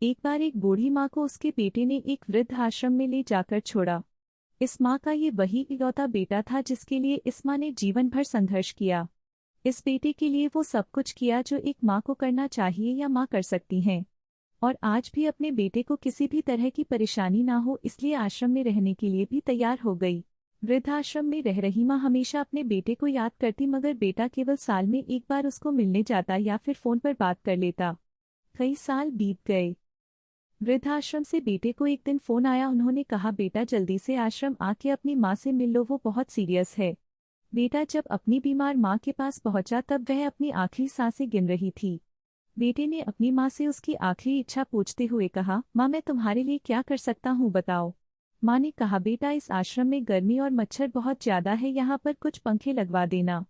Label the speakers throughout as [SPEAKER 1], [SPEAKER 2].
[SPEAKER 1] एक बार एक बूढ़ी माँ को उसके बेटे ने एक वृद्ध आश्रम में ले जाकर छोड़ा। इस माँ का ये वही इकलौता बेटा था जिसके लिए इस माँ ने जीवन भर संघर्ष किया। इस बेटे के लिए वो सब कुछ किया जो एक माँ को करना चाहिए या माँ कर सकती हैं। और आज भी अपने बेटे को किसी भी तरह की परेशानी ना हो इसलिए आश्रम में रहने के लिए भी तैयार हो गई। वृद्धाश्रम में रह रही माँ हमेशा अपने बेटे को याद करती मगर बेटा केवल साल में एक बार उसको मिलने जाता या फिर फोन पर बात कर लेता। कई साल बीत गए। वृद्धाश्रम से बेटे को एक दिन फोन आया। उन्होंने कहा, बेटा जल्दी से आश्रम आके अपनी माँ से मिल लो, वो बहुत सीरियस है। बेटा जब अपनी बीमार माँ के पास पहुंचा तब वह अपनी आखिरी सांसें गिन रही थी। बेटे ने अपनी माँ से उसकी आखिरी इच्छा पूछते हुए कहा, माँ मैं तुम्हारे लिए क्या कर सकता हूँ बताओ। माँ ने कहा, बेटा इस आश्रम में गर्मी और मच्छर बहुत ज्यादा है, यहाँ पर कुछ पंखे लगवा देना।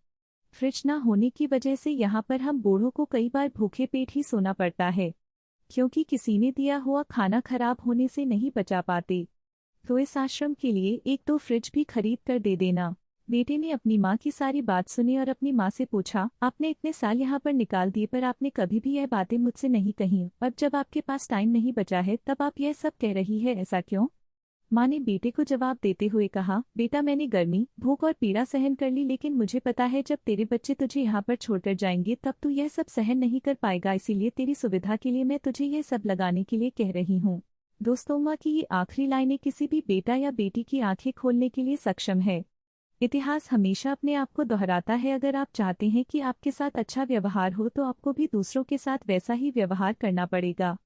[SPEAKER 1] फ्रिज न होने की वजह से यहाँ पर हम बूढ़ों को कई बार भूखे पेट ही सोना पड़ता है, क्योंकि किसी ने दिया हुआ खाना खराब होने से नहीं बचा पाते। तो इस आश्रम के लिए एक दो फ्रिज भी खरीद कर दे देना। बेटे ने अपनी माँ की सारी बात सुनी और अपनी माँ से पूछा, आपने इतने साल यहाँ पर निकाल दिए पर आपने कभी भी यह बातें मुझसे नहीं कही। अब जब आपके पास टाइम नहीं बचा है तब आप यह सब कह रही है, ऐसा क्यों? माँ ने बेटे को जवाब देते हुए कहा, बेटा मैंने गर्मी, भूख और पीड़ा सहन कर ली, लेकिन मुझे पता है जब तेरे बच्चे तुझे यहाँ पर छोड़कर जाएंगे तब तू यह सब सहन नहीं कर पाएगा, इसीलिए तेरी सुविधा के लिए मैं तुझे यह सब लगाने के लिए कह रही हूँ। दोस्तों, माँ की ये आखिरी लाइनें किसी भी बेटा या बेटी की आंखें खोलने के लिए सक्षम है। इतिहास हमेशा अपने आप को दोहराता है। अगर आप चाहते हैं कि आपके साथ अच्छा व्यवहार हो तो आपको भी दूसरों के साथ वैसा ही व्यवहार करना पड़ेगा।